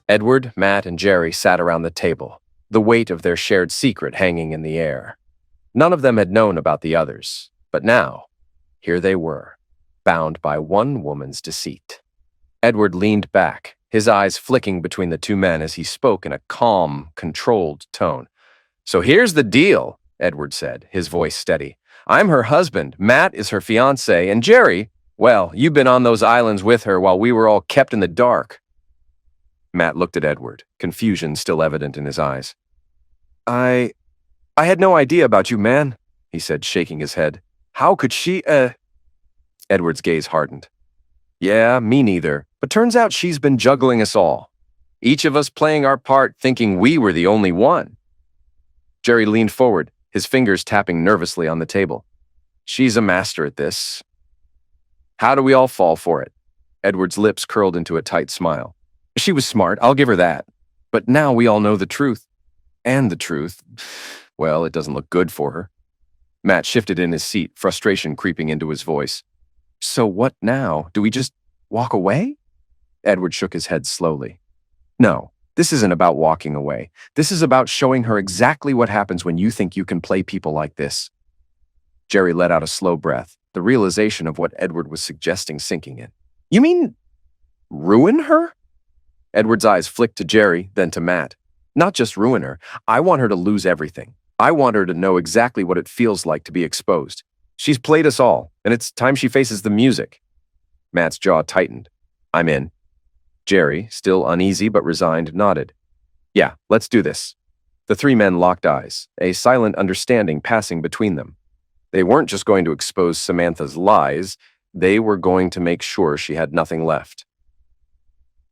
Edward, Matt, and Jerry sat around the table, the weight of their shared secret hanging in the air. None of them had known about the others, but now, here they were, bound by one woman's deceit. Edward leaned back, his eyes flicking between the two men as he spoke in a calm, controlled tone. "So here's the deal," Edward said, his voice steady. "I'm her husband, Matt is her fiancé, and Jerry, well, you've been on those islands with her while we were all kept in the dark." Matt looked at Edward, confusion still evident in his eyes. I had no idea about you, man," he said, shaking his head. "How could she, Edward's gaze hardened. "Yeah, me neither, but turns out she's been juggling us all. Each of us playing our part thinking we were the only one." Jerry leaned forward, his fingers tapping nervously on the table. "She's a master at this. How do we all fall for it?" Edward's lips curled into a tight smile. "She was smart, I'll give her that. But now we all know the truth. And the truth, well, it doesn't look good for her." Matt shifted in his seat, frustration creeping into his voice. "So what now? Do we just walk away?" Edward shook his head slowly. "No, this isn't about walking away. This is about showing her exactly what happens when you think you can play people like this." Jerry let out a slow breath, the realization of what Edward was suggesting sinking in. "You mean ruin her?" Edward's eyes flicked to Jerry, then to Matt. "Not just ruin her. I want her to lose everything. I want her to know exactly what it feels like to be exposed. She's played us all, and it's time she faces the music." Matt's jaw tightened. "I'm in." Jerry, still uneasy but resigned, nodded. "Yeah, let's do this." The three men locked eyes, a silent understanding passing between them. They weren't just going to expose Samantha's lies, they were going to make sure she had nothing left.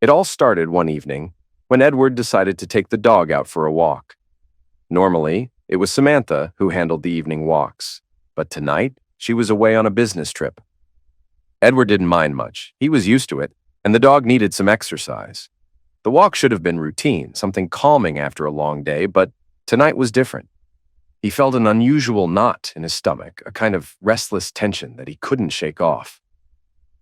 It all started one evening when Edward decided to take the dog out for a walk. Normally, it was Samantha who handled the evening walks, but tonight she was away on a business trip. Edward didn't mind much. He was used to it, and the dog needed some exercise. The walk should have been routine, something calming after a long day, but tonight was different. He felt an unusual knot in his stomach, a kind of restless tension that he couldn't shake off.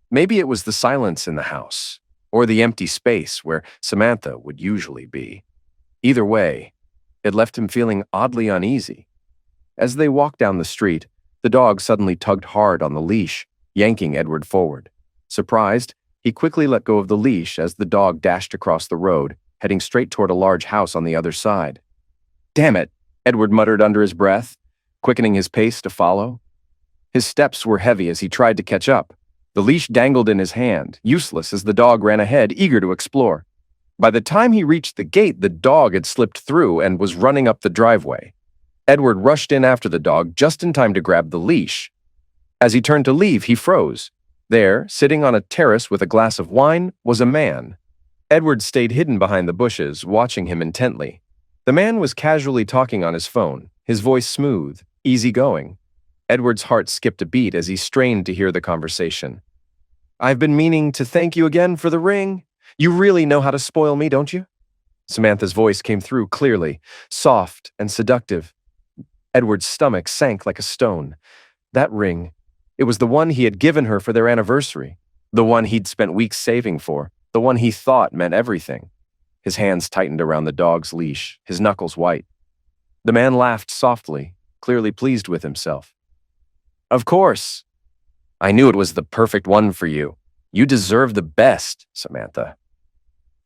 Maybe it was the silence in the house, or the empty space where Samantha would usually be. Either way, it left him feeling oddly uneasy. As they walked down the street, the dog suddenly tugged hard on the leash, yanking Edward forward. Surprised, he quickly let go of the leash as the dog dashed across the road, heading straight toward a large house on the other side. "Damn it," Edward muttered under his breath, quickening his pace to follow. His steps were heavy as he tried to catch up. The leash dangled in his hand, useless as the dog ran ahead, eager to explore. By the time he reached the gate, the dog had slipped through and was running up the driveway. Edward rushed in after the dog just in time to grab the leash. As he turned to leave, he froze. There, sitting on a terrace with a glass of wine, was a man. Edward stayed hidden behind the bushes, watching him intently. The man was casually talking on his phone, his voice smooth, easygoing. Edward's heart skipped a beat as he strained to hear the conversation. "I've been meaning to thank you again for the ring. You really know how to spoil me, don't you?" Samantha's voice came through clearly, soft and seductive. Edward's stomach sank like a stone. That ring, it was the one he had given her for their anniversary, the one he'd spent weeks saving for, the one he thought meant everything. His hands tightened around the dog's leash, his knuckles white. The man laughed softly, clearly pleased with himself. "Of course. I knew it was the perfect one for you. You deserve the best, Samantha."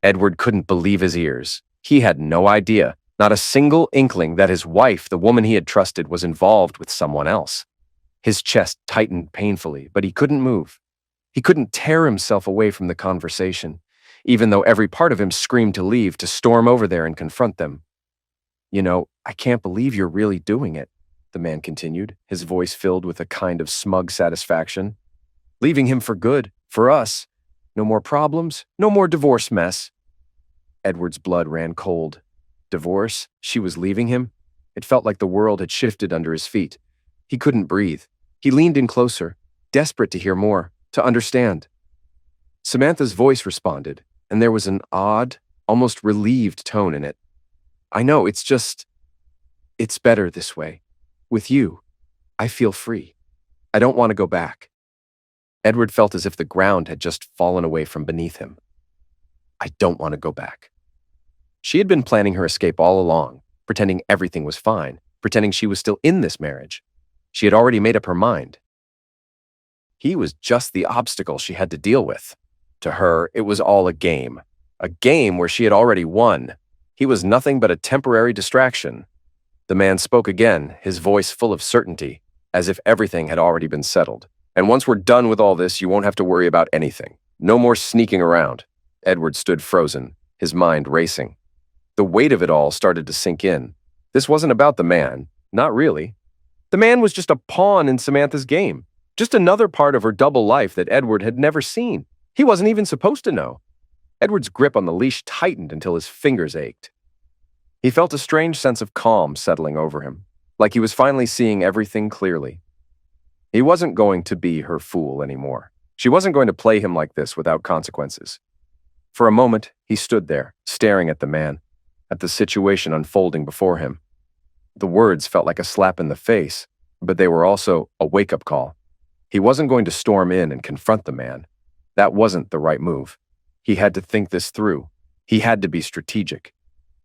Edward couldn't believe his ears. He had no idea, not a single inkling that his wife, the woman he had trusted, was involved with someone else. His chest tightened painfully, but he couldn't move. He couldn't tear himself away from the conversation, even though every part of him screamed to leave, to storm over there and confront them. "You know, I can't believe you're really doing it," the man continued, his voice filled with a kind of smug satisfaction. "Leaving him for good, for us. No more problems, no more divorce mess." Edward's blood ran cold. Divorce? She was leaving him? It felt like the world had shifted under his feet. He couldn't breathe. He leaned in closer, desperate to hear more, to understand. Samantha's voice responded, and there was an odd, almost relieved tone in it. "I know, it's better this way. With you, I feel free. I don't want to go back." Edward felt as if the ground had just fallen away from beneath him. "I don't want to go back." She had been planning her escape all along, pretending everything was fine, pretending she was still in this marriage. She had already made up her mind. He was just the obstacle she had to deal with. To her, it was all a game where she had already won. He was nothing but a temporary distraction. The man spoke again, his voice full of certainty, as if everything had already been settled. And once we're done with all this, you won't have to worry about anything. No more sneaking around. Edward stood frozen, his mind racing. The weight of it all started to sink in. This wasn't about the man. Not really. The man was just a pawn in Samantha's game. Just another part of her double life that Edward had never seen. He wasn't even supposed to know. Edward's grip on the leash tightened until his fingers ached. He felt a strange sense of calm settling over him, like he was finally seeing everything clearly. He wasn't going to be her fool anymore. She wasn't going to play him like this without consequences. For a moment, he stood there, staring at the man, at the situation unfolding before him. The words felt like a slap in the face, but they were also a wake-up call. He wasn't going to storm in and confront the man. That wasn't the right move. He had to think this through. He had to be strategic.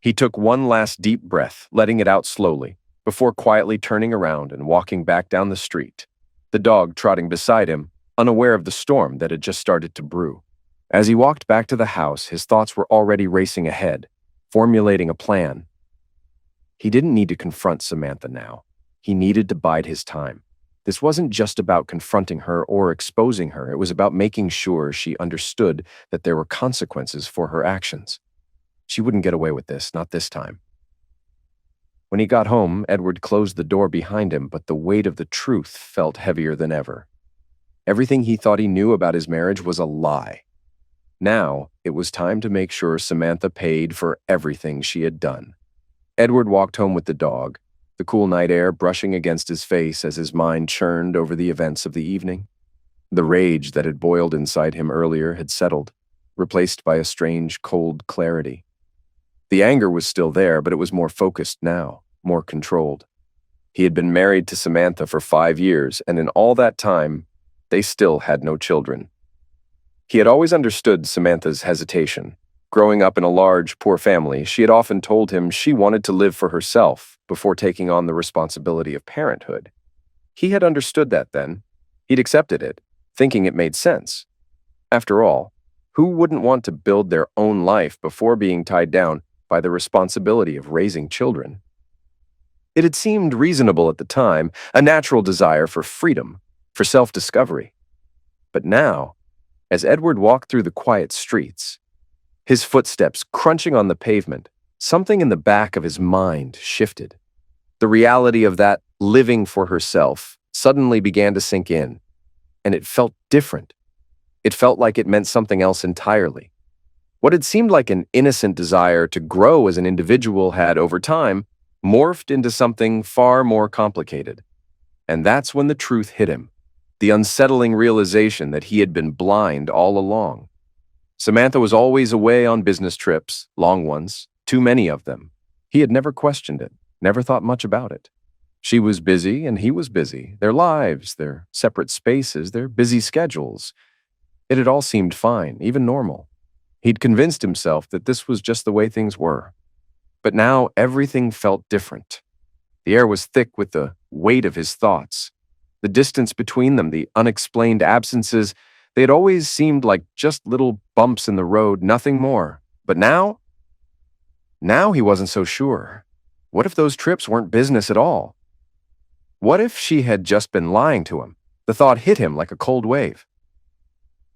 He took one last deep breath, letting it out slowly, before quietly turning around and walking back down the street, the dog trotting beside him, unaware of the storm that had just started to brew. As he walked back to the house, his thoughts were already racing ahead, formulating a plan. He didn't need to confront Samantha now. He needed to bide his time. This wasn't just about confronting her or exposing her. It was about making sure she understood that there were consequences for her actions. She wouldn't get away with this, not this time. When he got home, Edward closed the door behind him, but the weight of the truth felt heavier than ever. Everything he thought he knew about his marriage was a lie. Now, it was time to make sure Samantha paid for everything she had done. Edward walked home with the dog, the cool night air brushing against his face as his mind churned over the events of the evening. The rage that had boiled inside him earlier had settled, replaced by a strange, cold clarity. The anger was still there, but it was more focused now, more controlled. He had been married to Samantha for 5 years, and in all that time, they still had no children. He had always understood Samantha's hesitation. Growing up in a large, poor family, she had often told him she wanted to live for herself before taking on the responsibility of parenthood. He had understood that then. He'd accepted it, thinking it made sense. After all, who wouldn't want to build their own life before being tied down by the responsibility of raising children? It had seemed reasonable at the time, a natural desire for freedom, for self-discovery. But now, as Edward walked through the quiet streets, his footsteps crunching on the pavement, something in the back of his mind shifted. The reality of that living for herself suddenly began to sink in, and it felt different. It felt like it meant something else entirely. What had seemed like an innocent desire to grow as an individual had, over time, morphed into something far more complicated. And that's when the truth hit him, the unsettling realization that he had been blind all along. Samantha was always away on business trips, long ones, too many of them. He had never questioned it, never thought much about it. She was busy and he was busy, their lives, their separate spaces, their busy schedules. It had all seemed fine, even normal. He'd convinced himself that this was just the way things were. But now everything felt different. The air was thick with the weight of his thoughts. The distance between them, the unexplained absences, they had always seemed like just little bumps in the road, nothing more. But now he wasn't so sure. What if those trips weren't business at all? What if she had just been lying to him? The thought hit him like a cold wave.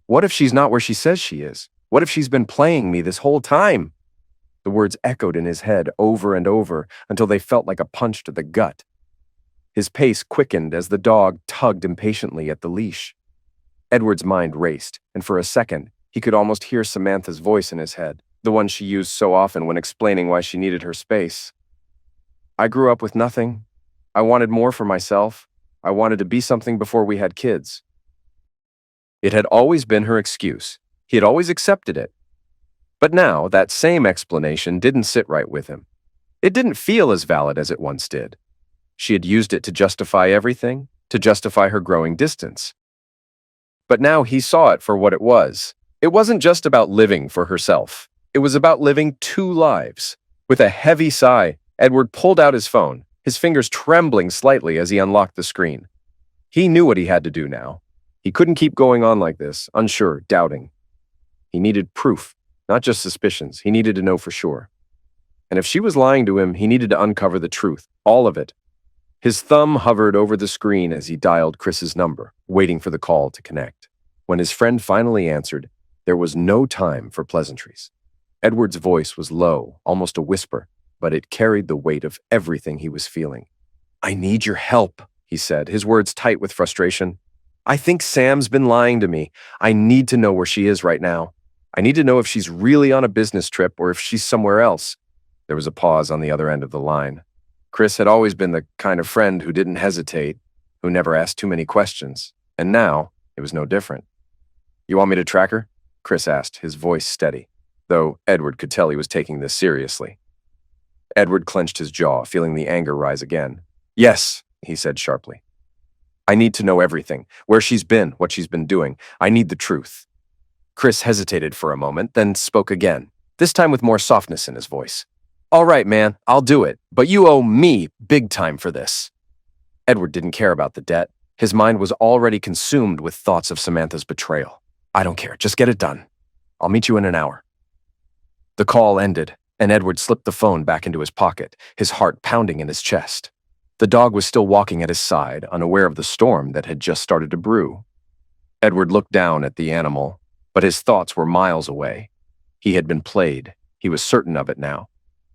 What if she's not where she says she is? What if she's been playing me this whole time? The words echoed in his head over and over until they felt like a punch to the gut. His pace quickened as the dog tugged impatiently at the leash. Edward's mind raced, and for a second, he could almost hear Samantha's voice in his head, the one she used so often when explaining why she needed her space. I grew up with nothing. I wanted more for myself. I wanted to be something before we had kids. It had always been her excuse. He had always accepted it. But now, that same explanation didn't sit right with him. It didn't feel as valid as it once did. She had used it to justify everything, to justify her growing distance. But now he saw it for what it was. It wasn't just about living for herself. It was about living two lives. With a heavy sigh, Edward pulled out his phone, his fingers trembling slightly as he unlocked the screen. He knew what he had to do now. He couldn't keep going on like this, unsure, doubting. He needed proof, not just suspicions. He needed to know for sure. And if she was lying to him, he needed to uncover the truth, all of it. His thumb hovered over the screen as he dialed Chris's number, waiting for the call to connect. When his friend finally answered, there was no time for pleasantries. Edward's voice was low, almost a whisper, but it carried the weight of everything he was feeling. "I need your help," he said, his words tight with frustration. "I think Sam's been lying to me. I need to know where she is right now. I need to know if she's really on a business trip or if she's somewhere else." There was a pause on the other end of the line. Chris had always been the kind of friend who didn't hesitate, who never asked too many questions, and now it was no different. "You want me to track her?" Chris asked, his voice steady, though Edward could tell he was taking this seriously. Edward clenched his jaw, feeling the anger rise again. "Yes," he said sharply. "I need to know everything, where she's been, what she's been doing. I need the truth." Chris hesitated for a moment, then spoke again, this time with more softness in his voice. "All right, man, I'll do it, but you owe me big time for this." Edward didn't care about the debt. His mind was already consumed with thoughts of Samantha's betrayal. "I don't care, just get it done. I'll meet you in an hour." The call ended, and Edward slipped the phone back into his pocket, his heart pounding in his chest. The dog was still walking at his side, unaware of the storm that had just started to brew. Edward looked down at the animal, but his thoughts were miles away. He had been played. He was certain of it now.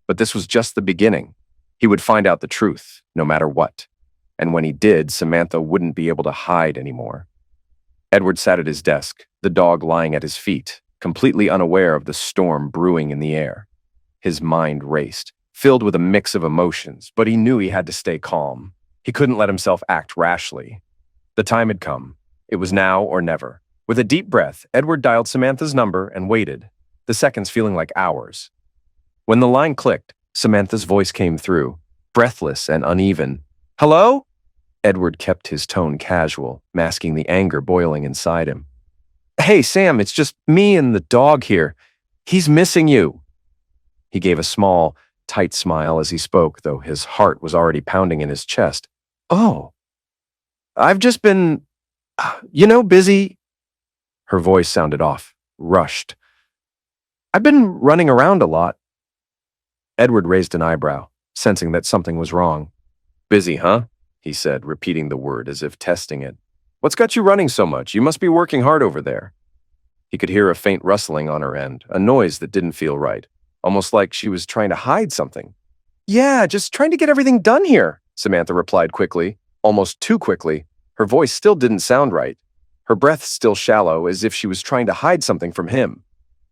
But this was just the beginning. He would find out the truth, no matter what. And when he did, Samantha wouldn't be able to hide anymore. Edward sat at his desk, the dog lying at his feet, completely unaware of the storm brewing in the air. His mind raced, filled with a mix of emotions, but he knew he had to stay calm. He couldn't let himself act rashly. The time had come. It was now or never. With a deep breath, Edward dialed Samantha's number and waited, the seconds feeling like hours. When the line clicked, Samantha's voice came through, breathless and uneven. "Hello?" Edward kept his tone casual, masking the anger boiling inside him. "Hey, Sam, it's just me and the dog here. He's missing you." He gave a small, tight smile as he spoke, though his heart was already pounding in his chest. "Oh, I've just been, busy." Her voice sounded off, rushed. "I've been running around a lot." Edward raised an eyebrow, sensing that something was wrong. "Busy, huh?" he said, repeating the word as if testing it. "What's got you running so much? You must be working hard over there." He could hear a faint rustling on her end, a noise that didn't feel right, almost like she was trying to hide something. "Yeah, just trying to get everything done here," Samantha replied quickly, almost too quickly. Her voice still didn't sound right. Her breath still shallow, as if she was trying to hide something from him.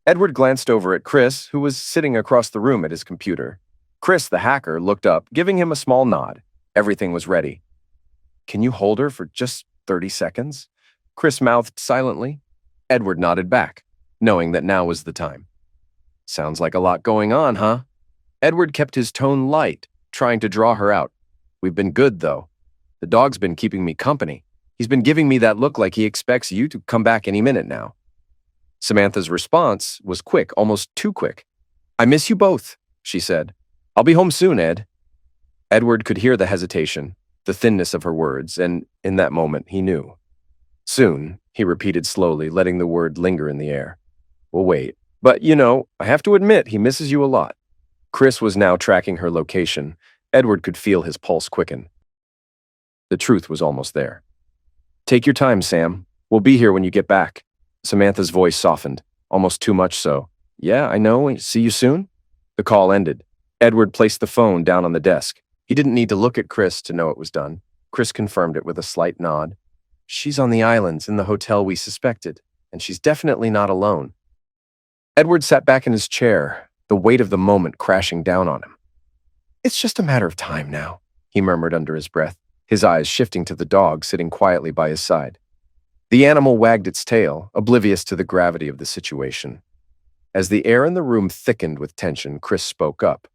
Edward glanced over at Chris, who was sitting across the room at his computer. Chris, the hacker, looked up, giving him a small nod. Everything was ready. "Can you hold her for just 30 seconds? Chris mouthed silently. Edward nodded back, knowing that now was the time. "Sounds like a lot going on, huh?" Edward kept his tone light, trying to draw her out. "We've been good, though. The dog's been keeping me company. He's been giving me that look like he expects you to come back any minute now." Samantha's response was quick, almost too quick. "I miss you both," she said. "I'll be home soon, Ed." Edward could hear the hesitation, the thinness of her words, and in that moment he knew. "Soon," he repeated slowly, letting the word linger in the air. "We'll wait. But, I have to admit he misses you a lot." Chris was now tracking her location. Edward could feel his pulse quicken. The truth was almost there. "Take your time, Sam. We'll be here when you get back." Samantha's voice softened, almost too much so. "Yeah, I know. See you soon?" The call ended. Edward placed the phone down on the desk. He didn't need to look at Chris to know it was done. Chris confirmed it with a slight nod. "She's on the islands in the hotel we suspected, and she's definitely not alone." Edward sat back in his chair, the weight of the moment crashing down on him. "It's just a matter of time now," he murmured under his breath, his eyes shifting to the dog sitting quietly by his side. The animal wagged its tail, oblivious to the gravity of the situation. As the air in the room thickened with tension, Chris spoke up.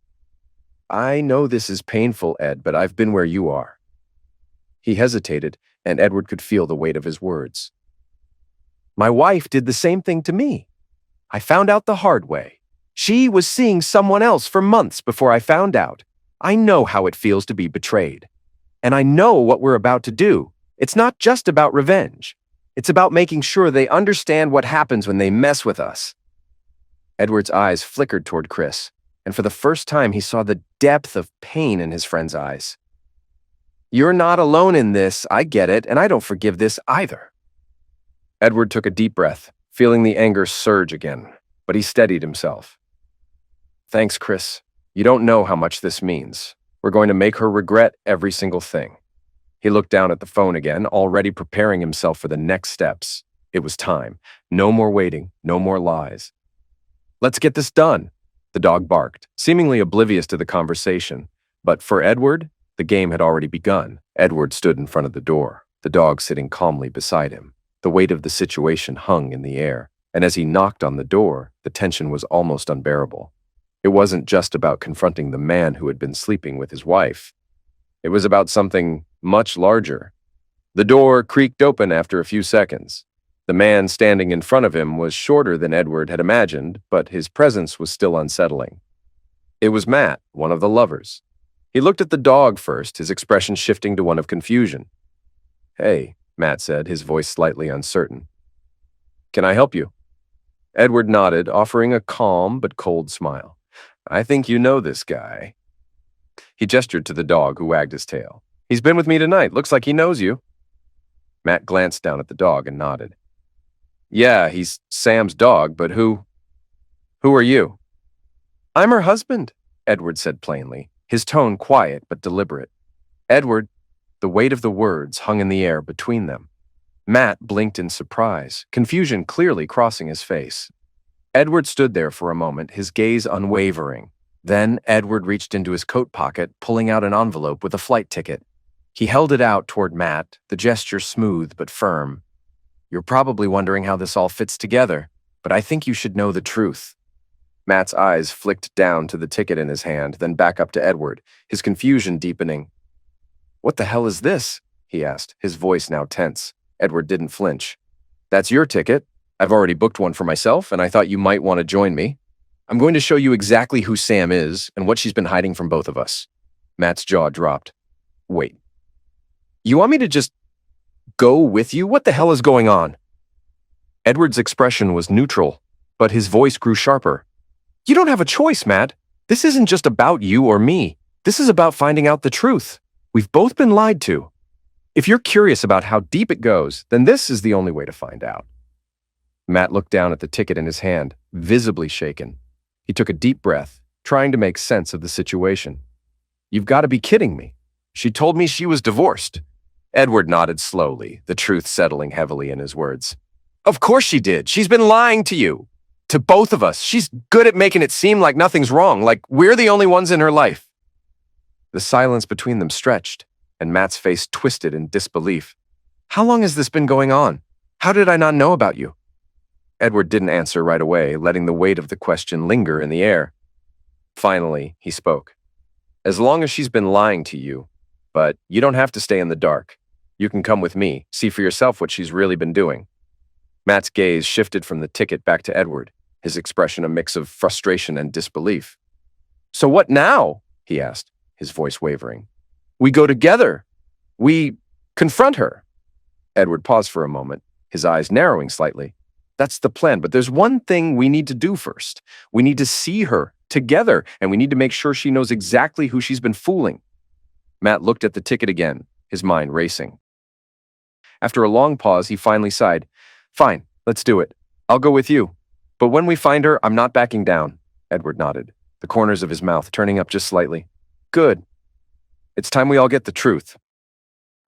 "I know this is painful, Ed, but I've been where you are." He hesitated, and Edward could feel the weight of his words. "My wife did the same thing to me. I found out the hard way. She was seeing someone else for months before I found out. I know how it feels to be betrayed. And I know what we're about to do. It's not just about revenge. It's about making sure they understand what happens when they mess with us." Edward's eyes flickered toward Chris, and for the first time he saw the depth of pain in his friend's eyes. "You're not alone in this, I get it, and I don't forgive this either." Edward took a deep breath, feeling the anger surge again, but he steadied himself. "Thanks, Chris. You don't know how much this means. We're going to make her regret every single thing." He looked down at the phone again, already preparing himself for the next steps. It was time. No more waiting, no more lies. "Let's get this done," the dog barked, seemingly oblivious to the conversation. But for Edward, the game had already begun. Edward stood in front of the door, the dog sitting calmly beside him. The weight of the situation hung in the air, and as he knocked on the door, the tension was almost unbearable. It wasn't just about confronting the man who had been sleeping with his wife. It was about something much larger. The door creaked open after a few seconds. The man standing in front of him was shorter than Edward had imagined, but his presence was still unsettling. It was Matt, one of the lovers. He looked at the dog first, his expression shifting to one of confusion. "Hey," Matt said, his voice slightly uncertain. "Can I help you?" Edward nodded, offering a calm but cold smile. "I think you know this guy." He gestured to the dog, who wagged his tail. "He's been with me tonight. Looks like he knows you." Matt glanced down at the dog and nodded. "Yeah, he's Sam's dog, but who are you?" "I'm her husband," Edward said plainly, his tone quiet but deliberate. "Edward," the weight of the words hung in the air between them. Matt blinked in surprise, confusion clearly crossing his face. Edward stood there for a moment, his gaze unwavering. Then Edward reached into his coat pocket, pulling out an envelope with a flight ticket. He held it out toward Matt, the gesture smooth but firm. "You're probably wondering how this all fits together, but I think you should know the truth." Matt's eyes flicked down to the ticket in his hand, then back up to Edward, his confusion deepening. "What the hell is this?" he asked, his voice now tense. Edward didn't flinch. "That's your ticket. I've already booked one for myself, and I thought you might want to join me. I'm going to show you exactly who Sam is and what she's been hiding from both of us." Matt's jaw dropped. "Wait. You want me to just go with you? What the hell is going on?" Edward's expression was neutral, but his voice grew sharper. "You don't have a choice, Matt. This isn't just about you or me. This is about finding out the truth. We've both been lied to. If you're curious about how deep it goes, then this is the only way to find out." Matt looked down at the ticket in his hand, visibly shaken. He took a deep breath, trying to make sense of the situation. "You've got to be kidding me. She told me she was divorced." Edward nodded slowly, the truth settling heavily in his words. "Of course she did. She's been lying to you. To both of us. She's good at making it seem like nothing's wrong, like we're the only ones in her life." The silence between them stretched, and Matt's face twisted in disbelief. "How long has this been going on? How did I not know about you?" Edward didn't answer right away, letting the weight of the question linger in the air. Finally, he spoke. "As long as she's been lying to you, but you don't have to stay in the dark. You can come with me, see for yourself what she's really been doing." Matt's gaze shifted from the ticket back to Edward, his expression a mix of frustration and disbelief. "So what now?" he asked, his voice wavering. "We go together. We confront her." Edward paused for a moment, his eyes narrowing slightly. "That's the plan, but there's one thing we need to do first. We need to see her together, and we need to make sure she knows exactly who she's been fooling." Matt looked at the ticket again, his mind racing. After a long pause, he finally sighed. "Fine, let's do it. I'll go with you. But when we find her, I'm not backing down." Edward nodded, the corners of his mouth turning up just slightly. "Good. It's time we all get the truth."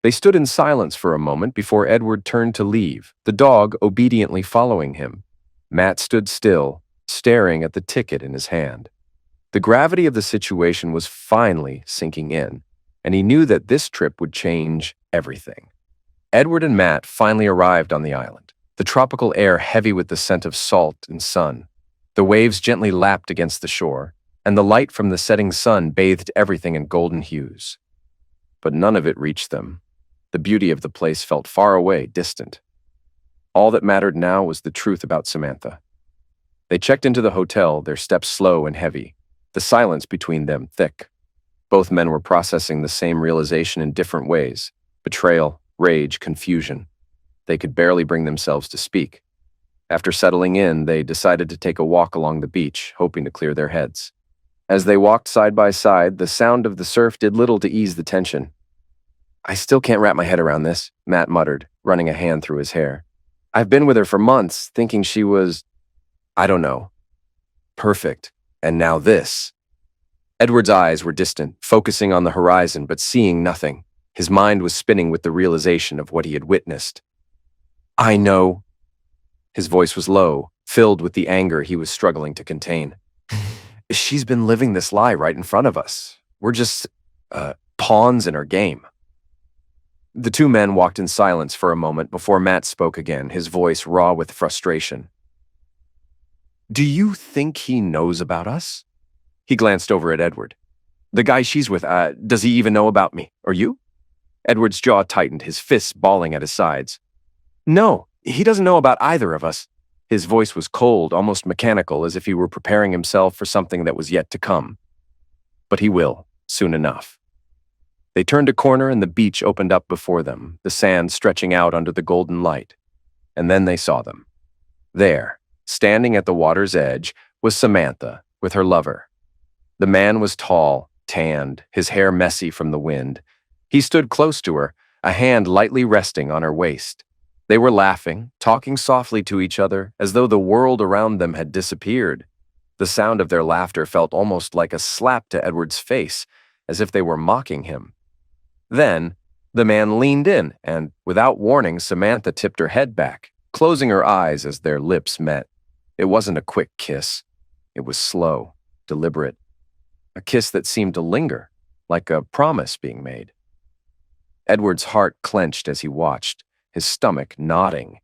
They stood in silence for a moment before Edward turned to leave, the dog obediently following him. Matt stood still, staring at the ticket in his hand. The gravity of the situation was finally sinking in, and he knew that this trip would change everything. Edward and Matt finally arrived on the island, the tropical air heavy with the scent of salt and sun. The waves gently lapped against the shore, and the light from the setting sun bathed everything in golden hues. But none of it reached them. The beauty of the place felt far away, distant. All that mattered now was the truth about Samantha. They checked into the hotel, their steps slow and heavy, the silence between them thick. Both men were processing the same realization in different ways: betrayal, rage, confusion. They could barely bring themselves to speak. After settling in, they decided to take a walk along the beach, hoping to clear their heads. As they walked side by side, the sound of the surf did little to ease the tension. "I still can't wrap my head around this," Matt muttered, running a hand through his hair. "I've been with her for months, thinking she was, I don't know, perfect. And now this." Edward's eyes were distant, focusing on the horizon but seeing nothing. His mind was spinning with the realization of what he had witnessed. "I know." His voice was low, filled with the anger he was struggling to contain. "She's been living this lie right in front of us. We're just, pawns in her game." The two men walked in silence for a moment before Matt spoke again, his voice raw with frustration. "Do you think he knows about us?" He glanced over at Edward. "The guy she's with, does he even know about me? Or you?" Edward's jaw tightened, his fists balling at his sides. "No, he doesn't know about either of us." His voice was cold, almost mechanical, as if he were preparing himself for something that was yet to come. But he will, soon enough. They turned a corner and the beach opened up before them, the sand stretching out under the golden light. And then they saw them. There, standing at the water's edge, was Samantha, with her lover. The man was tall, tanned, his hair messy from the wind. He stood close to her, a hand lightly resting on her waist. They were laughing, talking softly to each other, as though the world around them had disappeared. The sound of their laughter felt almost like a slap to Edward's face, as if they were mocking him. Then, the man leaned in, and, without warning, Samantha tipped her head back, closing her eyes as their lips met. It wasn't a quick kiss. It was slow, deliberate. A kiss that seemed to linger, like a promise being made. Edward's heart clenched as he watched, his stomach knotting.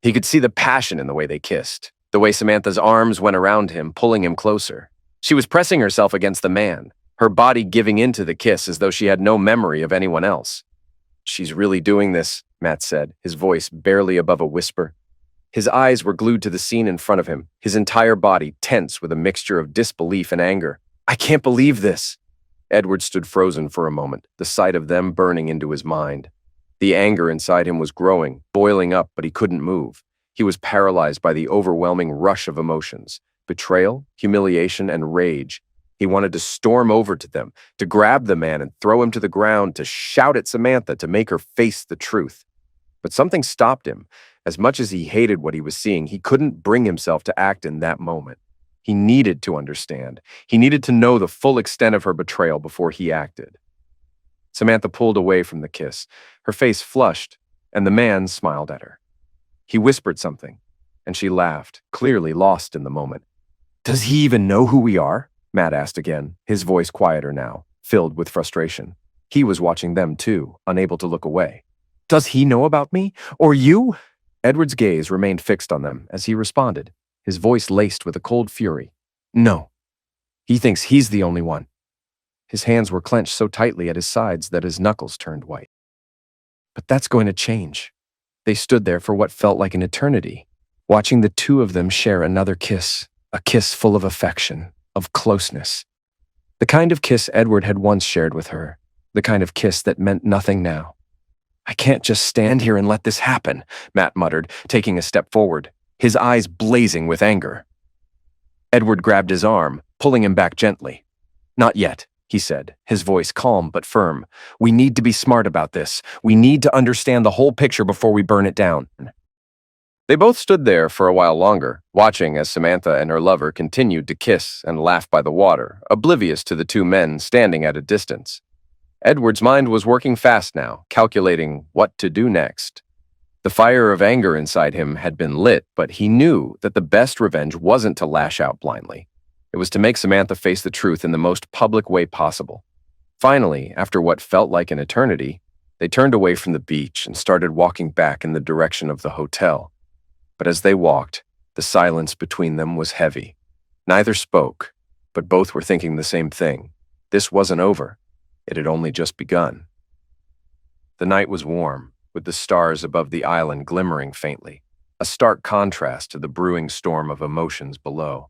He could see the passion in the way they kissed, the way Samantha's arms went around him, pulling him closer. She was pressing herself against the man, her body giving into the kiss as though she had no memory of anyone else. "She's really doing this," Matt said, his voice barely above a whisper. His eyes were glued to the scene in front of him, his entire body tense with a mixture of disbelief and anger. "I can't believe this." Edward stood frozen for a moment, the sight of them burning into his mind. The anger inside him was growing, boiling up, but he couldn't move. He was paralyzed by the overwhelming rush of emotions: betrayal, humiliation, and rage. He wanted to storm over to them, to grab the man and throw him to the ground, to shout at Samantha, to make her face the truth. But something stopped him. As much as he hated what he was seeing, he couldn't bring himself to act in that moment. He needed to understand. He needed to know the full extent of her betrayal before he acted. Samantha pulled away from the kiss, her face flushed, and the man smiled at her. He whispered something, and she laughed, clearly lost in the moment. "Does he even know who we are?" Matt asked again, his voice quieter now, filled with frustration. He was watching them too, unable to look away. "Does he know about me? Or you?" Edward's gaze remained fixed on them as he responded, his voice laced with a cold fury. "No. He thinks he's the only one." His hands were clenched so tightly at his sides that his knuckles turned white. But that's going to change. They stood there for what felt like an eternity, watching the two of them share another kiss, a kiss full of affection, of closeness. The kind of kiss Edward had once shared with her, the kind of kiss that meant nothing now. "I can't just stand here and let this happen," Matt muttered, taking a step forward, his eyes blazing with anger. Edward grabbed his arm, pulling him back gently. "Not yet," he said, his voice calm but firm. "We need to be smart about this. We need to understand the whole picture before we burn it down." They both stood there for a while longer, watching as Samantha and her lover continued to kiss and laugh by the water, oblivious to the two men standing at a distance. Edward's mind was working fast now, calculating what to do next. The fire of anger inside him had been lit, but he knew that the best revenge wasn't to lash out blindly. It was to make Samantha face the truth in the most public way possible. Finally, after what felt like an eternity, they turned away from the beach and started walking back in the direction of the hotel. But as they walked, the silence between them was heavy. Neither spoke, but both were thinking the same thing. This wasn't over. It had only just begun. The night was warm, with the stars above the island glimmering faintly. a stark contrast to the brewing storm of emotions below.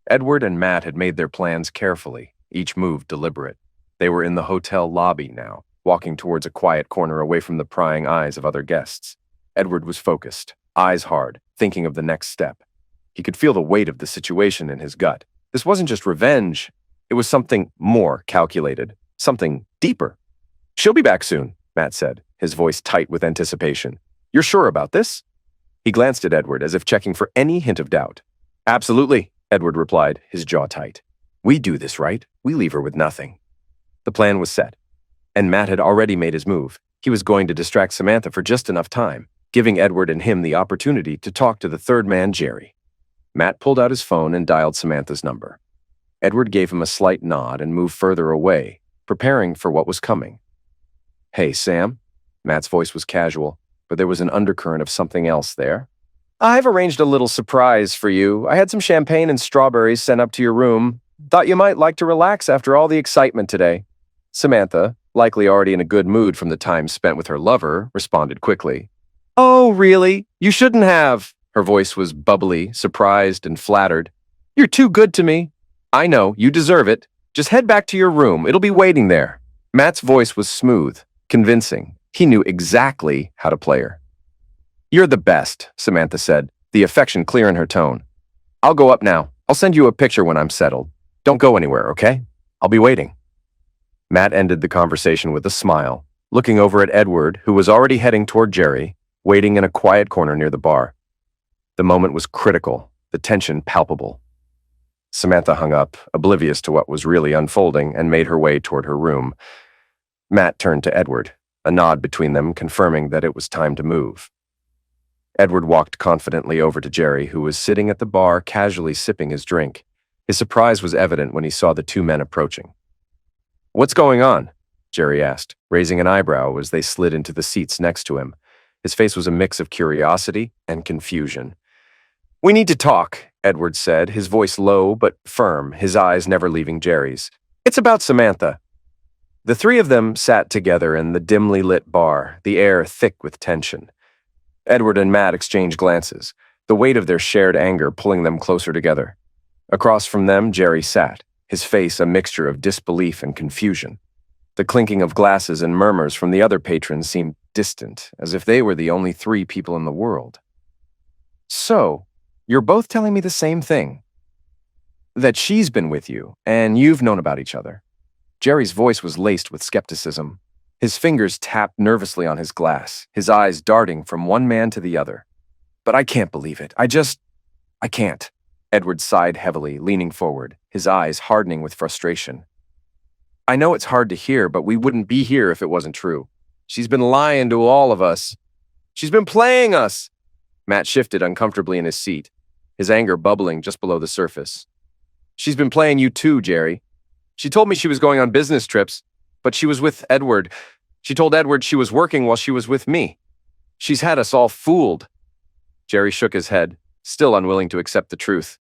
Edward and Matt had made their plans carefully, each move deliberate. They were in the hotel lobby now, walking towards a quiet corner away from the prying eyes of other guests. Edward was focused, eyes hard, thinking of the next step. He could feel the weight of the situation in his gut. This wasn't just revenge, it was something more calculated, something deeper. "She'll be back soon," Matt said, his voice tight with anticipation. "You're sure about this?" He glanced at Edward as if checking for any hint of doubt. "Absolutely," Edward replied, his jaw tight. "We do this right. We leave her with nothing." The plan was set, and Matt had already made his move. He was going to distract Samantha for just enough time, giving Edward and him the opportunity to talk to the third man, Jerry. Matt pulled out his phone and dialed Samantha's number. Edward gave him a slight nod and moved further away, preparing for what was coming. "Hey, Sam." Matt's voice was casual, but there was an undercurrent of something else there. "I've arranged a little surprise for you. I had some champagne and strawberries sent up to your room. Thought you might like to relax after all the excitement today." Samantha, likely already in a good mood from the time spent with her lover, responded quickly. "Oh, really? You shouldn't have." Her voice was bubbly, surprised, and flattered. "You're too good to me." "I know, you deserve it. Just head back to your room. It'll be waiting there." Matt's voice was smooth, convincing. He knew exactly how to play her. "You're the best," Samantha said, the affection clear in her tone. "I'll go up now. I'll send you a picture when I'm settled. Don't go anywhere, okay? I'll be waiting." Matt ended the conversation with a smile, looking over at Edward, who was already heading toward Jerry, waiting in a quiet corner near the bar. The moment was critical, the tension palpable. Samantha hung up, oblivious to what was really unfolding, and made her way toward her room. Matt turned to Edward, a nod between them confirming that it was time to move. Edward walked confidently over to Jerry, who was sitting at the bar casually sipping his drink. His surprise was evident when he saw the two men approaching. "What's going on?" Jerry asked, raising an eyebrow as they slid into the seats next to him. His face was a mix of curiosity and confusion. "We need to talk," Edward said, his voice low but firm, his eyes never leaving Jerry's. "It's about Samantha." The three of them sat together in the dimly lit bar, the air thick with tension. Edward and Matt exchanged glances, the weight of their shared anger pulling them closer together. Across from them, Jerry sat, his face a mixture of disbelief and confusion. The clinking of glasses and murmurs from the other patrons seemed distant, as if they were the only three people in the world. "So, you're both telling me the same thing. That she's been with you, and you've known about each other." Jerry's voice was laced with skepticism. His fingers tapped nervously on his glass, his eyes darting from one man to the other. "But I can't believe it. I can't." Edward sighed heavily, leaning forward, his eyes hardening with frustration. "I know it's hard to hear, but we wouldn't be here if it wasn't true. She's been lying to all of us. She's been playing us." Matt shifted uncomfortably in his seat, his anger bubbling just below the surface. "She's been playing you too, Jerry. She told me she was going on business trips, but she was with Edward. She told Edward she was working while she was with me. She's had us all fooled." Jerry shook his head, still unwilling to accept the truth.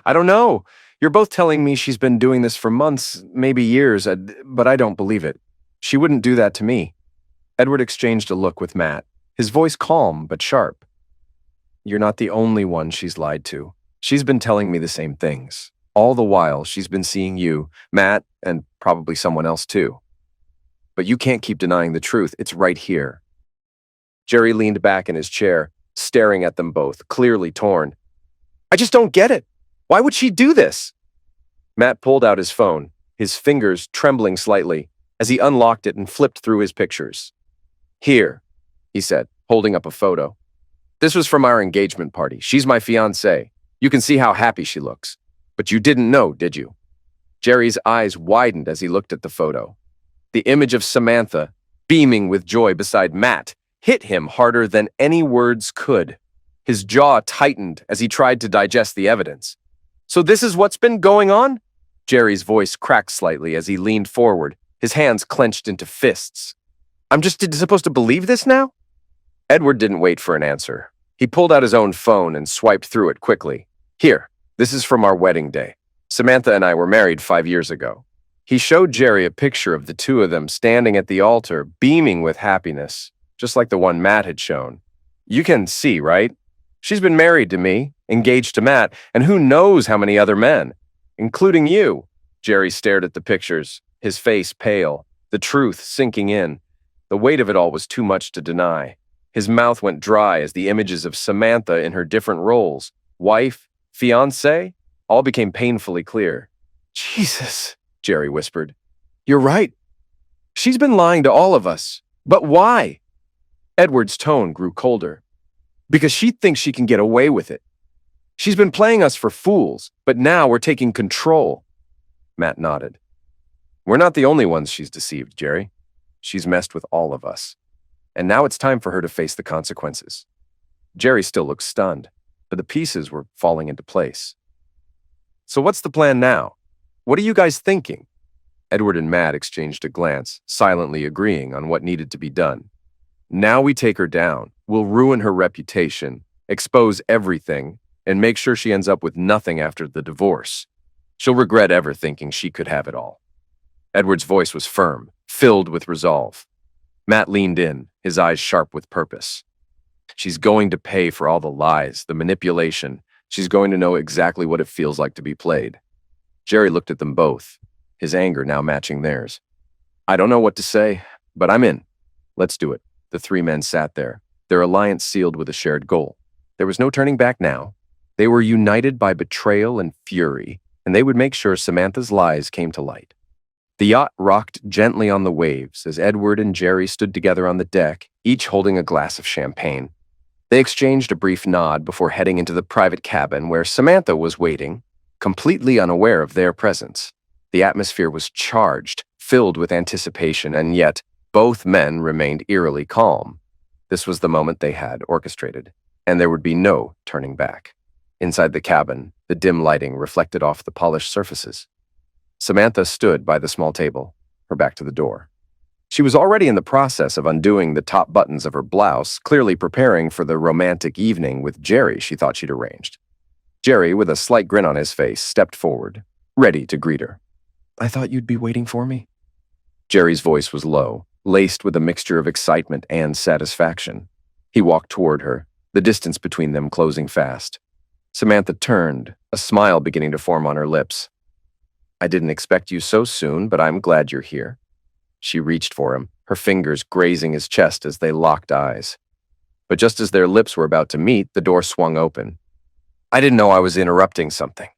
"I don't know. You're both telling me she's been doing this for months, maybe years, but I don't believe it. She wouldn't do that to me." Edward exchanged a look with Matt, his voice calm but sharp. "You're not the only one she's lied to. She's been telling me the same things. All the while, she's been seeing you, Matt, and probably someone else too. But you can't keep denying the truth. It's right here." Jerry leaned back in his chair, staring at them both, clearly torn. "I just don't get it. Why would she do this?" Matt pulled out his phone, his fingers trembling slightly, as he unlocked it and flipped through his pictures. "Here," he said, holding up a photo. "This was from our engagement party. She's my fiancée. You can see how happy she looks. But you didn't know, did you?" Jerry's eyes widened as he looked at the photo. The image of Samantha, beaming with joy beside Matt, hit him harder than any words could. His jaw tightened as he tried to digest the evidence. "So this is what's been going on?" Jerry's voice cracked slightly as he leaned forward, his hands clenched into fists. "I'm just supposed to believe this now?" Edward didn't wait for an answer. He pulled out his own phone and swiped through it quickly. "Here, this is from our wedding day. Samantha and I were married 5 years ago." He showed Jerry a picture of the two of them standing at the altar, beaming with happiness, just like the one Matt had shown. You can see, right? She's been married to me, engaged to Matt, and who knows how many other men, including you." Jerry stared at the pictures, his face pale, the truth sinking in. The weight of it all was too much to deny. His mouth went dry as the images of Samantha in her different roles, wife, fiancée, all became painfully clear. "Jesus," Jerry whispered. "You're right. She's been lying to all of us. But why?" Edward's tone grew colder. "Because she thinks she can get away with it. She's been playing us for fools, but now we're taking control." Matt nodded. "We're not the only ones she's deceived, Jerry. She's messed with all of us. And now it's time for her to face the consequences." Jerry still looked stunned, but the pieces were falling into place. "So what's the plan now? What are you guys thinking?" Edward and Matt exchanged a glance, silently agreeing on what needed to be done. "Now we take her down. We'll ruin her reputation, expose everything, and make sure she ends up with nothing after the divorce. She'll regret ever thinking she could have it all." Edward's voice was firm, filled with resolve. Matt leaned in, his eyes sharp with purpose. "She's going to pay for all the lies, the manipulation. She's going to know exactly what it feels like to be played." Jerry looked at them both, his anger now matching theirs. "I don't know what to say, but I'm in. Let's do it." The three men sat there, their alliance sealed with a shared goal. There was no turning back now. They were united by betrayal and fury, and they would make sure Samantha's lies came to light. The yacht rocked gently on the waves as Edward and Jerry stood together on the deck, each holding a glass of champagne. They exchanged a brief nod before heading into the private cabin where Samantha was waiting, completely unaware of their presence. The atmosphere was charged, filled with anticipation, and yet both men remained eerily calm. This was the moment they had orchestrated, and there would be no turning back. Inside the cabin, the dim lighting reflected off the polished surfaces. Samantha stood by the small table, her back to the door. She was already in the process of undoing the top buttons of her blouse, clearly preparing for the romantic evening with Jerry she thought she'd arranged. Jerry, with a slight grin on his face, stepped forward, ready to greet her. "I thought you'd be waiting for me." Jerry's voice was low, laced with a mixture of excitement and satisfaction. He walked toward her, the distance between them closing fast. Samantha turned, a smile beginning to form on her lips. "I didn't expect you so soon, but I'm glad you're here." She reached for him, her fingers grazing his chest as they locked eyes. But just as their lips were about to meet, the door swung open. "I didn't know I was interrupting something."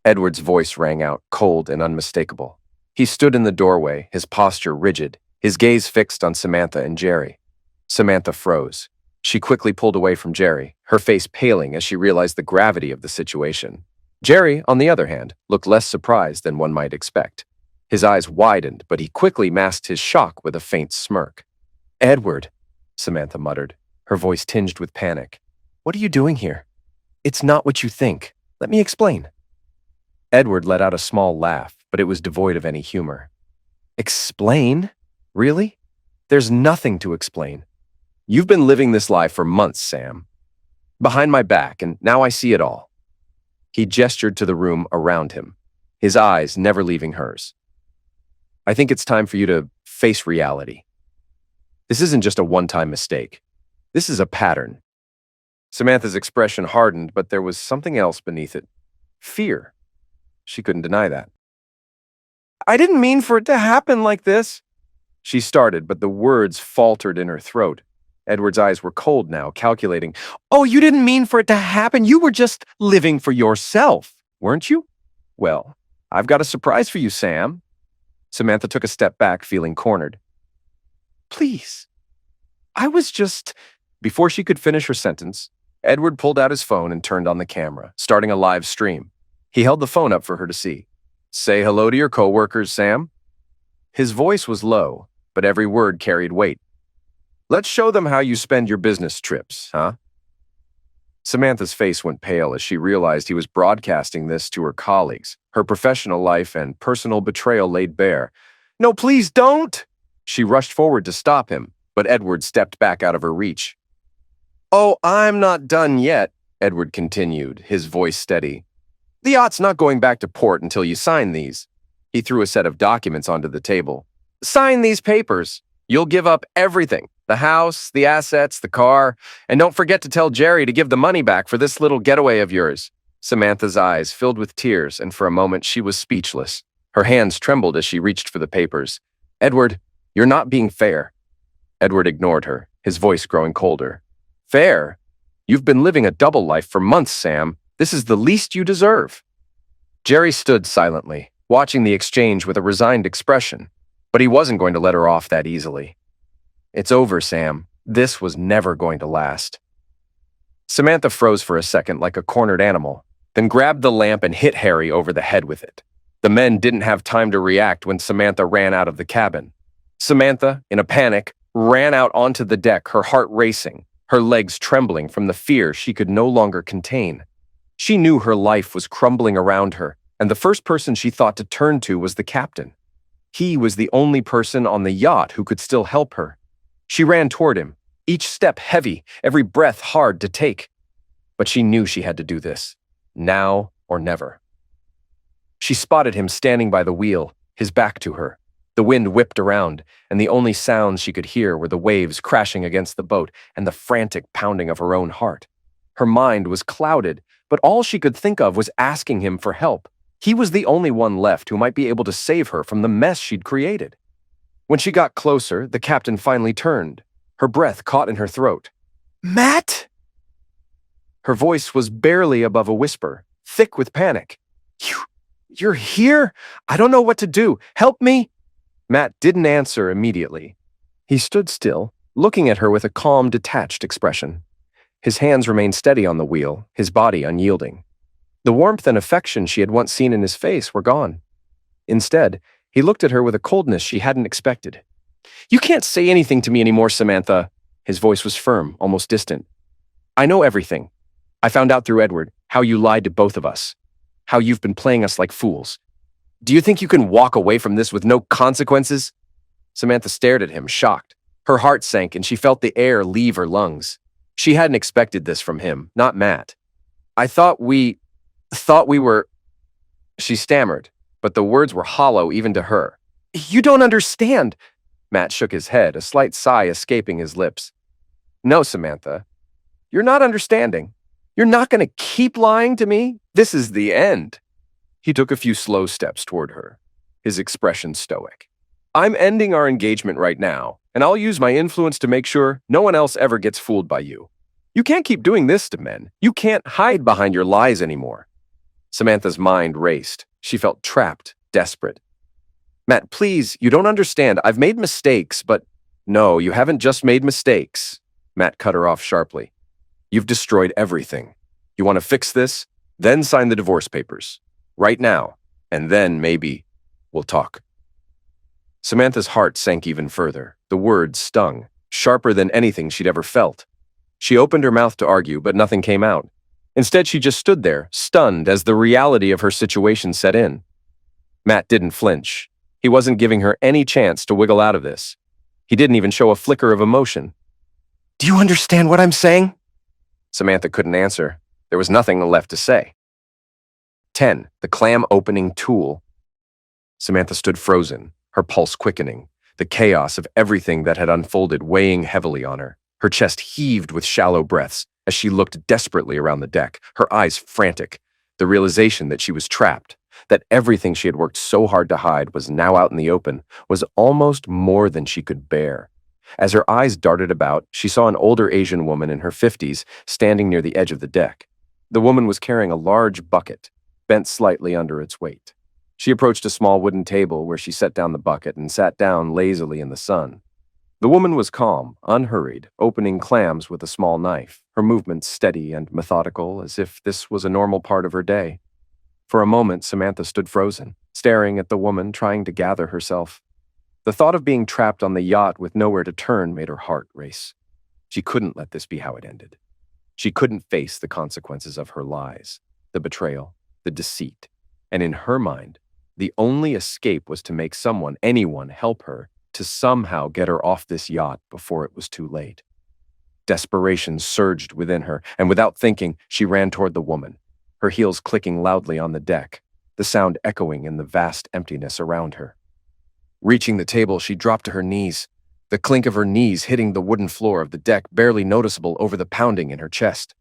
Edward's voice rang out, cold and unmistakable. He stood in the doorway, his posture rigid, his gaze fixed on Samantha and Jerry. Samantha froze. She quickly pulled away from Jerry, her face paling as she realized the gravity of the situation. Jerry, on the other hand, looked less surprised than one might expect. His eyes widened, but he quickly masked his shock with a faint smirk. "Edward," Samantha muttered, her voice tinged with panic. "What are you doing here? It's not what you think. Let me explain." Edward let out a small laugh, but it was devoid of any humor. "Explain? Really? There's nothing to explain. You've been living this lie for months, Sam. Behind my back, and now I see it all." He gestured to the room around him, his eyes never leaving hers. "I think it's time for you to face reality. This isn't just a one-time mistake. This is a pattern." Samantha's expression hardened, but there was something else beneath it. Fear. She couldn't deny that. "I didn't mean for it to happen like this," she started, but the words faltered in her throat. Edward's eyes were cold now, calculating. "Oh, you didn't mean for it to happen. You were just living for yourself, weren't you? Well, I've got a surprise for you, Sam." Samantha took a step back, feeling cornered. "Please, I was just—" Before she could finish her sentence, Edward pulled out his phone and turned on the camera, starting a live stream. He held the phone up for her to see. "Say hello to your coworkers, Sam." His voice was low, but every word carried weight. "Let's show them how you spend your business trips, huh?" Samantha's face went pale as she realized he was broadcasting this to her colleagues, her professional life and personal betrayal laid bare. "No, please don't!" She rushed forward to stop him, but Edward stepped back out of her reach. "Oh, I'm not done yet," Edward continued, his voice steady. "The yacht's not going back to port until you sign these." He threw a set of documents onto the table. "Sign these papers." You'll give up everything, the house, the assets, the car, and don't forget to tell Jerry to give the money back for this little getaway of yours." Samantha's eyes filled with tears, and for a moment she was speechless. Her hands trembled as she reached for the papers. "Edward, you're not being fair." Edward ignored her, his voice growing colder. "Fair? You've been living a double life for months, Sam. This is the least you deserve." Jerry stood silently, watching the exchange with a resigned expression, but he wasn't going to let her off that easily. "It's over, Sam. This was never going to last." Samantha froze for a second like a cornered animal, then grabbed the lamp and hit Harry over the head with it. The men didn't have time to react when Samantha ran out of the cabin. Samantha, in a panic, ran out onto the deck, her heart racing, her legs trembling from the fear she could no longer contain. She knew her life was crumbling around her, and the first person she thought to turn to was the captain. He was the only person on the yacht who could still help her. She ran toward him, each step heavy, every breath hard to take. But she knew she had to do this, now or never. She spotted him standing by the wheel, his back to her. The wind whipped around, and the only sounds she could hear were the waves crashing against the boat and the frantic pounding of her own heart. Her mind was clouded, but all she could think of was asking him for help. He was the only one left who might be able to save her from the mess she'd created. When she got closer, the captain finally turned. Her breath caught in her throat. "Matt?" Her voice was barely above a whisper, thick with panic. You're here? I don't know what to do. Help me." Matt didn't answer immediately. He stood still, looking at her with a calm, detached expression. His hands remained steady on the wheel, his body unyielding. The warmth and affection she had once seen in his face were gone. Instead, he looked at her with a coldness she hadn't expected. "You can't say anything to me anymore, Samantha." His voice was firm, almost distant. "I know everything. I found out through Edward how you lied to both of us, how you've been playing us like fools. Do you think you can walk away from this with no consequences?" Samantha stared at him, shocked. Her heart sank and she felt the air leave her lungs. She hadn't expected this from him, not Matt. I thought we were," she stammered, but the words were hollow even to her. "You don't understand." Matt shook his head, a slight sigh escaping his lips. "No, Samantha, you're not understanding. You're not going to keep lying to me. This is the end." He took a few slow steps toward her, his expression stoic. "I'm ending our engagement right now, and I'll use my influence to make sure no one else ever gets fooled by you. You can't keep doing this to men. You can't hide behind your lies anymore." Samantha's mind raced. She felt trapped, desperate. "Matt, please, you don't understand. I've made mistakes, but—" "No, you haven't just made mistakes." Matt cut her off sharply. "You've destroyed everything. You want to fix this? Then sign the divorce papers. Right now. And then, maybe, we'll talk." Samantha's heart sank even further. The words stung, sharper than anything she'd ever felt. She opened her mouth to argue, but nothing came out. Instead, she just stood there, stunned as the reality of her situation set in. Matt didn't flinch. He wasn't giving her any chance to wiggle out of this. He didn't even show a flicker of emotion. "Do you understand what I'm saying?" Samantha couldn't answer. There was nothing left to say. 10. The clam opening tool. Samantha stood frozen, her pulse quickening, the chaos of everything that had unfolded weighing heavily on her. Her chest heaved with shallow breaths as she looked desperately around the deck, her eyes frantic. The realization that she was trapped, that everything she had worked so hard to hide was now out in the open, was almost more than she could bear. As her eyes darted about, she saw an older Asian woman in her 50s standing near the edge of the deck. The woman was carrying a large bucket, bent slightly under its weight. She approached a small wooden table where she set down the bucket and sat down lazily in the sun. The woman was calm, unhurried, opening clams with a small knife, her movements steady and methodical, as if this was a normal part of her day. For a moment, Samantha stood frozen, staring at the woman, trying to gather herself. The thought of being trapped on the yacht with nowhere to turn made her heart race. She couldn't let this be how it ended. She couldn't face the consequences of her lies, the betrayal, the deceit, and in her mind, the only escape was to make someone, anyone, help her, to somehow get her off this yacht before it was too late. Desperation surged within her, and without thinking, she ran toward the woman, her heels clicking loudly on the deck, the sound echoing in the vast emptiness around her. Reaching the table, she dropped to her knees. the clink of her knees hitting the wooden floor of the deck barely noticeable over the pounding in her chest.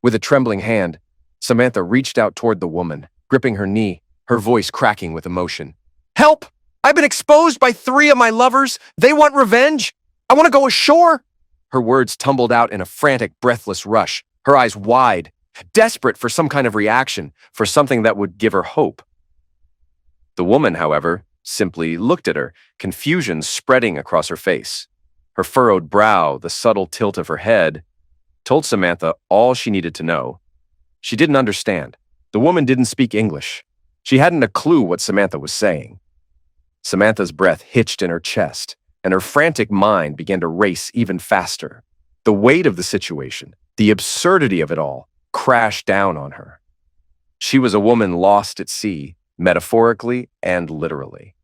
With a trembling hand, Samantha reached out toward the woman, gripping her knee, her voice cracking with emotion. "Help! I've been exposed by 3 of my lovers. They want revenge. I want to go ashore." Her words tumbled out in a frantic, breathless rush, her eyes wide, desperate for some kind of reaction, for something that would give her hope. The woman, however, simply looked at her, confusion spreading across her face. Her furrowed brow, the subtle tilt of her head, told Samantha all she needed to know. She didn't understand. The woman didn't speak English. She hadn't a clue what Samantha was saying. Samantha's breath hitched in her chest, and her frantic mind began to race even faster. The weight of the situation, the absurdity of it all, crashed down on her. She was a woman lost at sea, metaphorically and literally.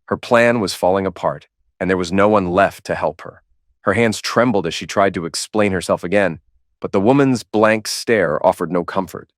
Her plan was falling apart, and there was no one left to help her. Her hands trembled as she tried to explain herself again, but the woman's blank stare offered no comfort.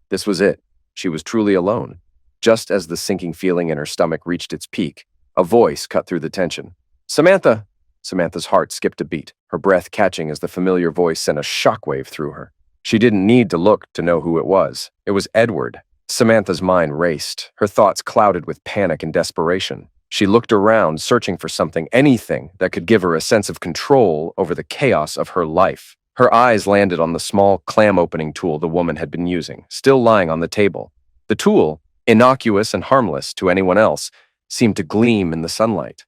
This was it. She was truly alone. Just as the sinking feeling in her stomach reached its peak, a voice cut through the tension. "Samantha!" Samantha's heart skipped a beat, her breath catching as the familiar voice sent a shockwave through her. She didn't need to look to know who it was. It was Edward. Samantha's mind raced, her thoughts clouded with panic and desperation. She looked around, searching for something, anything that could give her a sense of control over the chaos of her life. Her eyes landed on the small clam-opening tool the woman had been using, still lying on the table. The tool, innocuous and harmless to anyone else, seemed to gleam in the sunlight.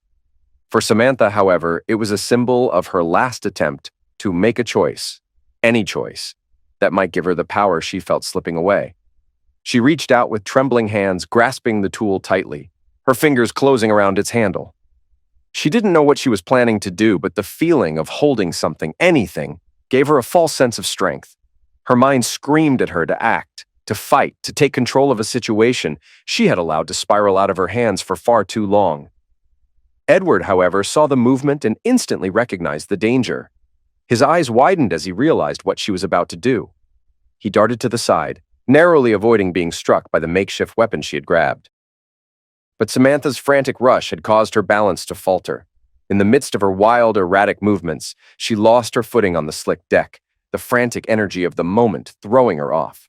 For Samantha, however, it was a symbol of her last attempt to make a choice, any choice, that might give her the power she felt slipping away. She reached out with trembling hands, grasping the tool tightly, her fingers closing around its handle. She didn't know what she was planning to do, but the feeling of holding something, anything, gave her a false sense of strength. Her mind screamed at her to act, to fight, to take control of a situation she had allowed to spiral out of her hands for far too long. Edward, however, saw the movement and instantly recognized the danger. His eyes widened as he realized what she was about to do. He darted to the side, narrowly avoiding being struck by the makeshift weapon she had grabbed. But Samantha's frantic rush had caused her balance to falter. In the midst of her wild, erratic movements, she lost her footing on the slick deck, the frantic energy of the moment throwing her off.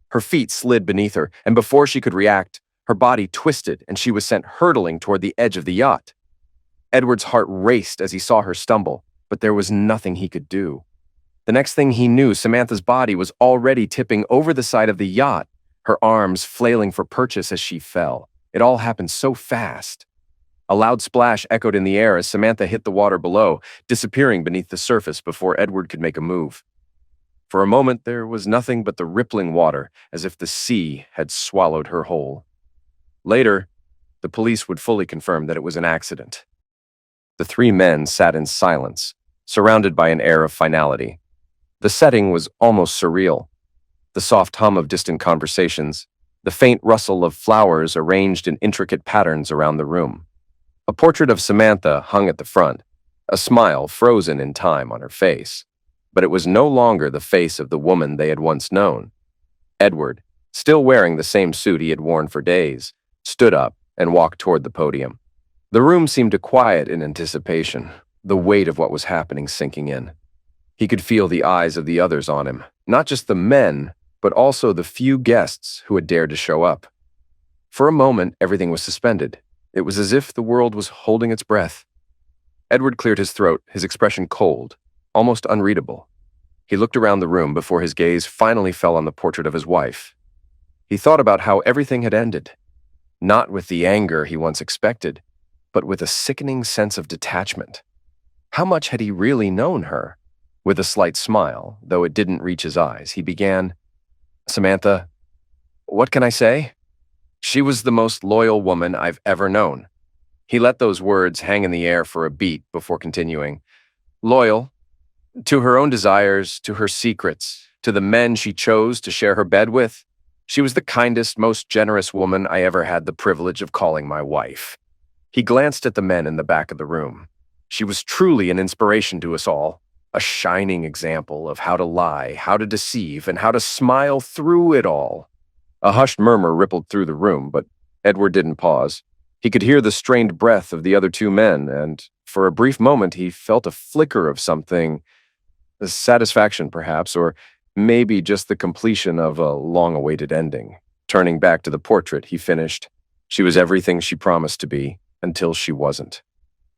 Her feet slid beneath her, and before she could react, her body twisted and she was sent hurtling toward the edge of the yacht. Edward's heart raced as he saw her stumble, but there was nothing he could do. The next thing he knew, Samantha's body was already tipping over the side of the yacht, her arms flailing for purchase as she fell. It all happened so fast. A loud splash echoed in the air as Samantha hit the water below, disappearing beneath the surface before Edward could make a move. For a moment, there was nothing but the rippling water, as if the sea had swallowed her whole. Later, the police would fully confirm that it was an accident. The 3 men sat in silence, surrounded by an air of finality. The setting was almost surreal. The soft hum of distant conversations, the faint rustle of flowers arranged in intricate patterns around the room. A portrait of Samantha hung at the front, a smile frozen in time on her face. But it was no longer the face of the woman they had once known. Edward, still wearing the same suit he had worn for days, stood up and walked toward the podium. The room seemed to quiet in anticipation, the weight of what was happening sinking in. He could feel the eyes of the others on him, not just the men, but also the few guests who had dared to show up. For a moment, everything was suspended. It was as if the world was holding its breath. Edward cleared his throat, his expression cold, almost unreadable. He looked around the room before his gaze finally fell on the portrait of his wife. He thought about how everything had ended, not with the anger he once expected, but with a sickening sense of detachment. How much had he really known her? With a slight smile, though it didn't reach his eyes, he began, "Samantha, what can I say? She was the most loyal woman I've ever known." He let those words hang in the air for a beat before continuing. "Loyal to her own desires, to her secrets, to the men she chose to share her bed with. She was the kindest, most generous woman I ever had the privilege of calling my wife." He glanced at the men in the back of the room. She was truly an inspiration to us all, a shining example of how to lie, how to deceive, and how to smile through it all. A hushed murmur rippled through the room, but Edward didn't pause. He could hear the strained breath of the other two men, and for a brief moment he felt a flicker of something, a satisfaction perhaps, or maybe just the completion of a long-awaited ending. Turning back to the portrait, he finished, "She was everything she promised to be, until she wasn't."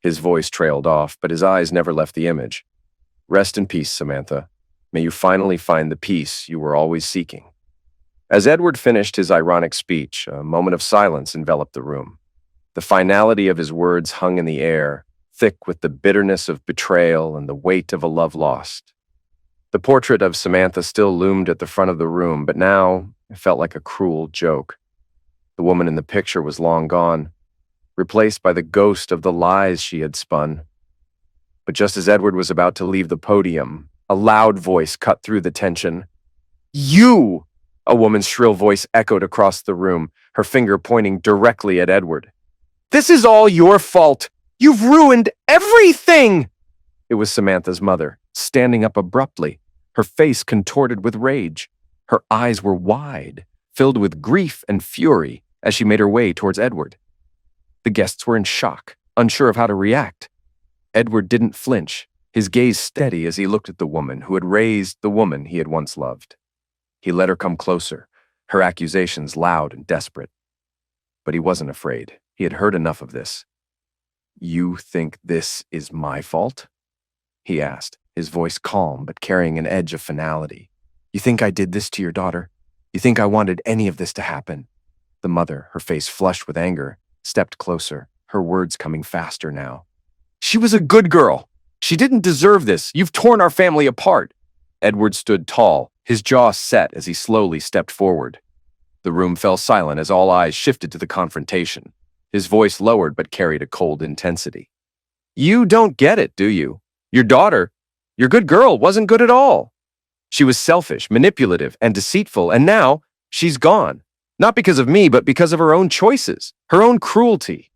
His voice trailed off, but his eyes never left the image. "Rest in peace, Samantha. May you finally find the peace you were always seeking." As Edward finished his ironic speech, a moment of silence enveloped the room. The finality of his words hung in the air, thick with the bitterness of betrayal and the weight of a love lost. The portrait of Samantha still loomed at the front of the room, but now it felt like a cruel joke. The woman in the picture was long gone, replaced by the ghost of the lies she had spun. But just as Edward was about to leave the podium, a loud voice cut through the tension. "You!" A woman's shrill voice echoed across the room, her finger pointing directly at Edward. "This is all your fault! You've ruined everything!" It was Samantha's mother, standing up abruptly, her face contorted with rage. Her eyes were wide, filled with grief and fury as she made her way towards Edward. The guests were in shock, unsure of how to react. Edward didn't flinch, his gaze steady as he looked at the woman who had raised the woman he had once loved. He let her come closer, her accusations loud and desperate. But he wasn't afraid. He had heard enough of this. "You think this is my fault?" he asked, his voice calm but carrying an edge of finality. "You think I did this to your daughter? You think I wanted any of this to happen?" The mother, her face flushed with anger, stepped closer, her words coming faster now. "She was a good girl. She didn't deserve this. You've torn our family apart." Edward stood tall, his jaw set as he slowly stepped forward. The room fell silent as all eyes shifted to the confrontation. His voice lowered but carried a cold intensity. "You don't get it, do you? Your daughter, your good girl, wasn't good at all. She was selfish, manipulative, and deceitful, and now she's gone. Not because of me, but because of her own choices, her own cruelty.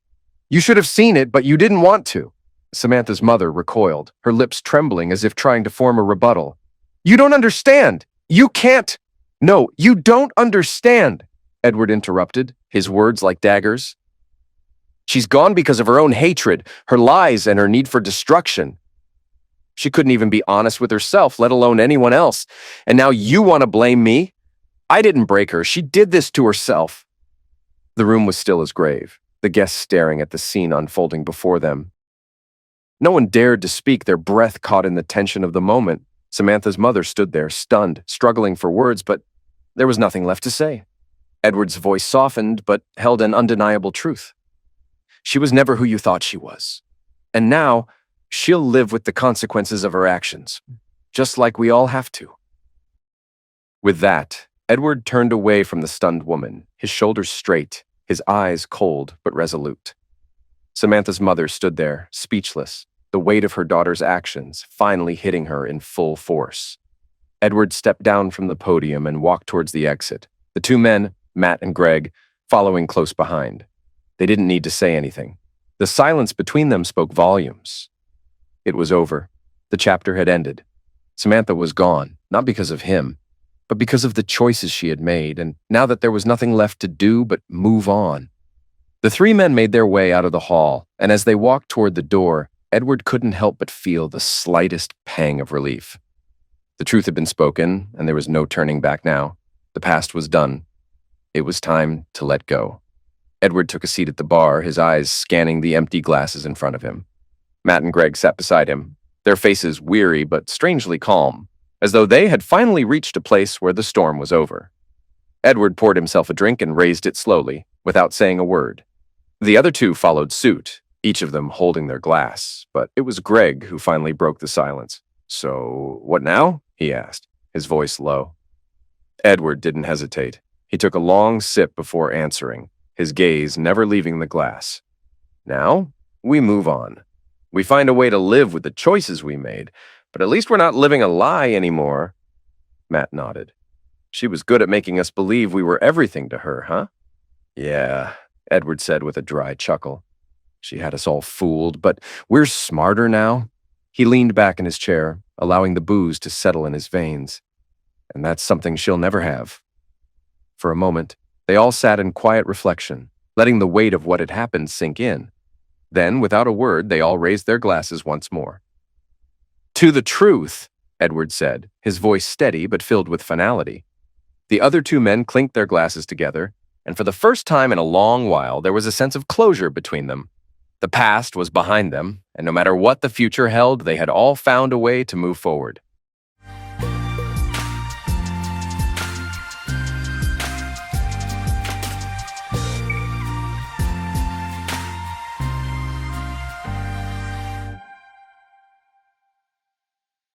You should have seen it, but you didn't want to." Samantha's mother recoiled, her lips trembling as if trying to form a rebuttal. "You don't understand. You can't." "No, you don't understand," Edward interrupted, his words like daggers. "She's gone because of her own hatred, her lies, and her need for destruction. She couldn't even be honest with herself, let alone anyone else. And now you want to blame me? I didn't break her. She did this to herself." The room was still as grave, the guests staring at the scene unfolding before them. No one dared to speak, their breath caught in the tension of the moment. Samantha's mother stood there, stunned, struggling for words, but there was nothing left to say. Edward's voice softened, but held an undeniable truth. "She was never who you thought she was. And now, she'll live with the consequences of her actions, just like we all have to." With that, Edward turned away from the stunned woman, his shoulders straight, his eyes cold but resolute. Samantha's mother stood there, speechless, the weight of her daughter's actions finally hitting her in full force. Edward stepped down from the podium and walked towards the exit, the two men, Matt and Greg, following close behind. They didn't need to say anything. The silence between them spoke volumes. It was over. The chapter had ended. Samantha was gone, not because of him, but because of the choices she had made, and now that there was nothing left to do but move on. The three men made their way out of the hall, and as they walked toward the door, Edward couldn't help but feel the slightest pang of relief. The truth had been spoken, and there was no turning back now. The past was done. It was time to let go. Edward took a seat at the bar, his eyes scanning the empty glasses in front of him. Matt and Greg sat beside him, their faces weary but strangely calm, as though they had finally reached a place where the storm was over. Edward poured himself a drink and raised it slowly, without saying a word. The other two followed suit, each of them holding their glass, but it was Greg who finally broke the silence. "So, what now?" he asked, his voice low. Edward didn't hesitate. He took a long sip before answering, his gaze never leaving the glass. "Now, we move on. We find a way to live with the choices we made, but at least we're not living a lie anymore." Matt nodded. "She was good at making us believe we were everything to her, huh?" "Yeah," Edward said with a dry chuckle. "She had us all fooled, but we're smarter now." He leaned back in his chair, allowing the booze to settle in his veins. "And that's something she'll never have." For a moment, they all sat in quiet reflection, letting the weight of what had happened sink in. Then, without a word, they all raised their glasses once more. "To the truth," Edward said, his voice steady but filled with finality. The other two men clinked their glasses together, and for the first time in a long while, there was a sense of closure between them. The past was behind them, and no matter what the future held, they had all found a way to move forward.